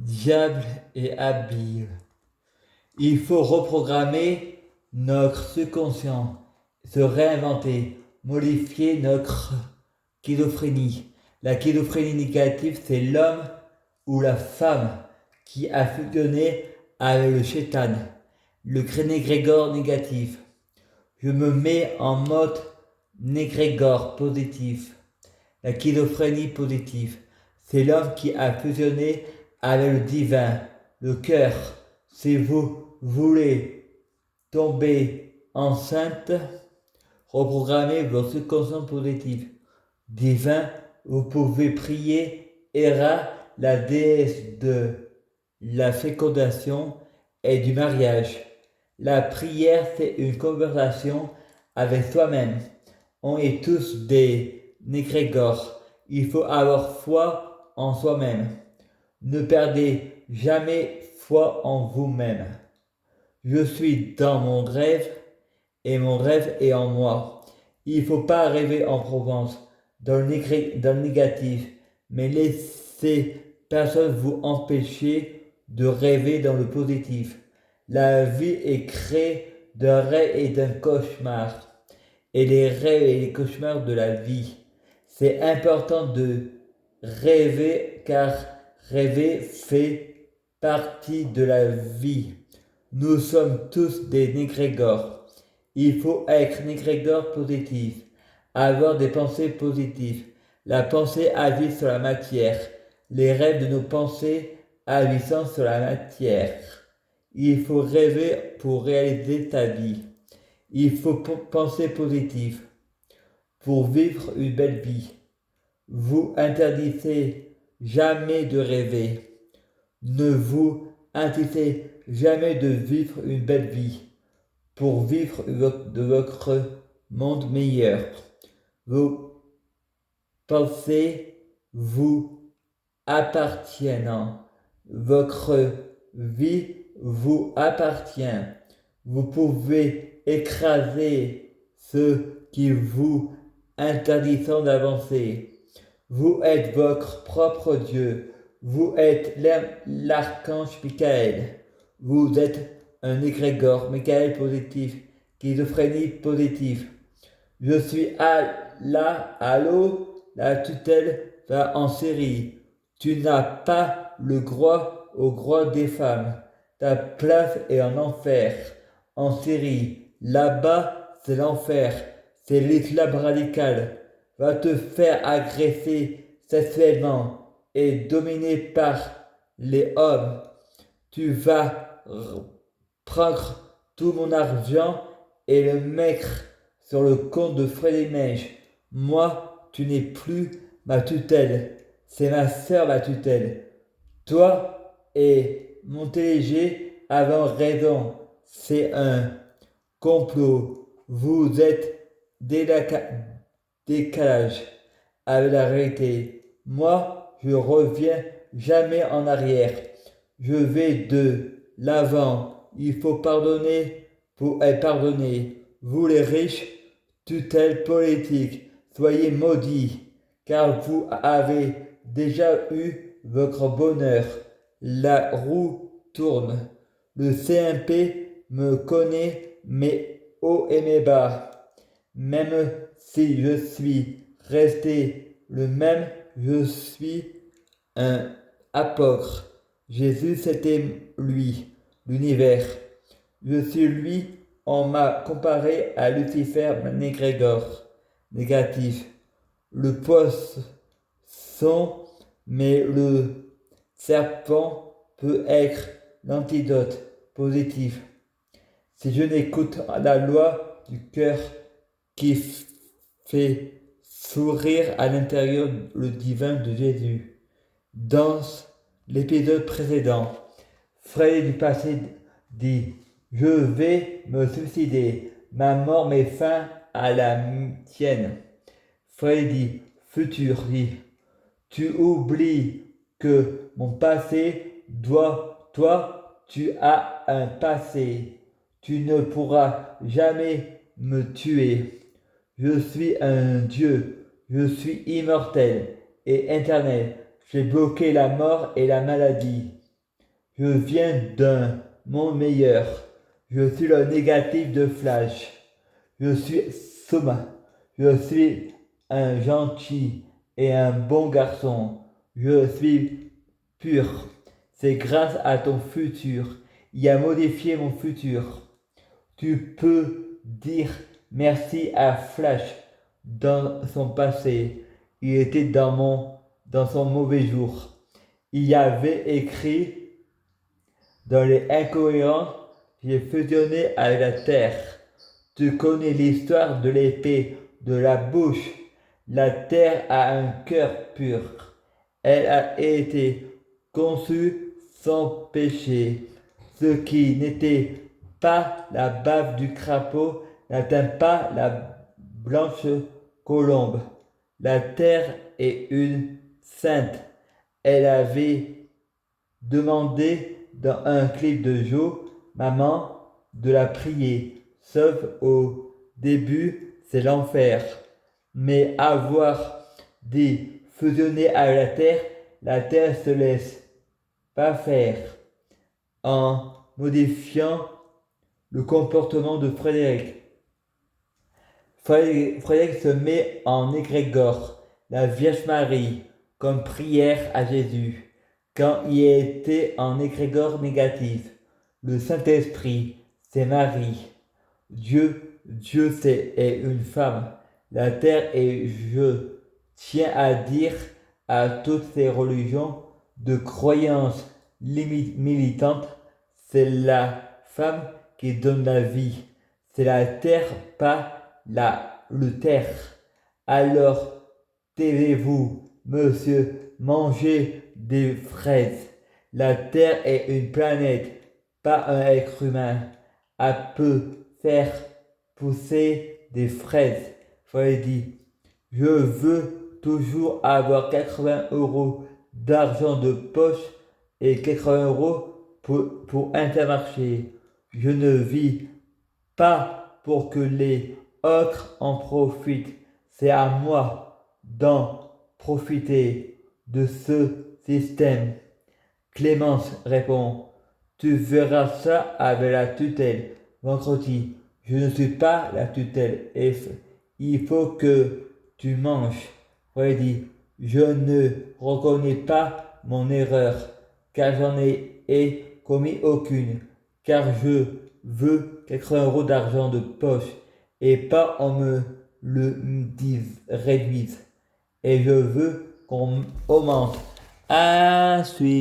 diable et habile. Il faut reprogrammer notre subconscient, se réinventer, modifier notre schizophrénie. La schizophrénie négative, c'est l'homme ou la femme qui a fusionné avec le chétan, le négrégor négatif. Je me mets en mode négrégor positif. La schizophrénie positive, c'est l'homme qui a fusionné avec le divin, le cœur. Si vous voulez tomber enceinte, reprogrammez votre subconscient positif. Divin, vous pouvez prier Héra, la déesse de la fécondation et du mariage. La prière, c'est une conversation avec soi-même. On est tous des négrégores. Il faut avoir foi en soi-même. Ne perdez jamais foi en vous-même. Je suis dans mon rêve et mon rêve est en moi. Il ne faut pas rêver en Provence, dans le négatif, mais laissez personne vous empêcher de rêver dans le positif. La vie est créée d'un rêve et d'un cauchemar. Et les rêves et les cauchemars de la vie. C'est important de rêver car rêver fait partie de la vie. Nous sommes tous des négrégores. Il faut être négrégore positif, avoir des pensées positives. La pensée agit sur la matière. Les rêves de nos pensées agissent sur la matière. Il faut rêver pour réaliser ta vie. Il faut penser positif pour vivre une belle vie. Vous interdisez jamais de rêver. Ne vous interdisez jamais de vivre une belle vie pour vivre de votre monde meilleur. Vos pensées vous appartiennent. Votre vie vous appartient. Vous pouvez écraser ceux qui vous interdisent d'avancer. Vous êtes votre propre Dieu. Vous êtes l'archange Michael. Vous êtes un égrégore, Michael positif, schizophrénie positive. Je suis là, allô, la tutelle va en série. Tu n'as pas le droit au droit des femmes. Ta place est en enfer, en Syrie. Là-bas, c'est l'enfer. C'est l'islam radical. Va te faire agresser sexuellement et dominer par les hommes. Tu vas prendre tout mon argent et le mettre sur le compte de Freddy Neige. Moi, tu n'es plus ma tutelle. C'est ma sœur ma tutelle. Toi et Montéléger avaient raison. C'est un complot. Vous êtes décalage avec la réalité. Moi, je reviens jamais en arrière. Je vais de l'avant. Il faut pardonner pour être pardonné. Vous les riches, tutelle politique, soyez maudits, car vous avez déjà eu votre bonheur. La roue tourne. Le CMP me connaît mes hauts et mes bas. Même si je suis resté le même, je suis un apôtre. Jésus, c'était lui, l'univers. Je suis lui, on m'a comparé à Lucifer Négrégor, négatif. Le poisson, mais le serpent peut être l'antidote positif. Si je n'écoute la loi du cœur qui fait sourire à l'intérieur le divin de Jésus. Dans l'épisode précédent, Fred du passé dit « Je vais me suicider, ma mort met fin à la tienne ». Fred dit « Futur dit « Tu oublies que mon passé toi, tu as un passé. Tu ne pourras jamais me tuer. Je suis un Dieu, je suis immortel et éternel. J'ai bloqué la mort et la maladie. Je viens d'un monde meilleur. Je suis le négatif de Flash. Je suis Soma. Je suis un gentil et un bon garçon. Je suis pur. C'est grâce à ton futur. Il a modifié mon futur. Tu peux dire merci à Flash dans son passé. Il était dans son mauvais jour. Il y avait écrit dans les incohérents, j'ai fusionné avec la terre. Tu connais l'histoire de l'épée, de la bouche. La terre a un cœur pur. Elle a été conçue sans péché. Ce qui n'était pas la bave du crapaud n'atteint pas la blanche colombe. La terre est une sainte. Elle avait demandé dans un clip de Joe, maman, de la prier. Sauf au début, c'est l'enfer. Mais avoir dit fusionner avec la terre se laisse pas faire. En modifiant le comportement de Frédéric. Frédéric se met en égrégore, la Vierge Marie, comme prière à Jésus, quand il était en égrégore négatif. Le Saint-Esprit, c'est Marie. Dieu est une femme. La terre et je tiens à dire à toutes ces religions de croyances militantes, c'est la femme qui donne la vie. C'est la terre, pas le terre. Alors, taisez-vous, monsieur, mangez des fraises. La terre est une planète, pas un être humain. Elle peut faire pousser des fraises. Freddy, je veux toujours avoir 80 € d'argent de poche et 80 € pour Intermarché. Je ne vis pas pour que les autres en profitent. C'est à moi d'en profiter de ce système. Clémence répond, tu verras ça avec la tutelle. Vendredi, je ne suis pas la tutelle. F. Il faut que tu manges. Freddy, je ne reconnais pas mon erreur, car j'en ai commis aucune, car je veux 80 € d'argent de poche, et pas on me le réduise. Et je veux qu'on augmente. À suivre.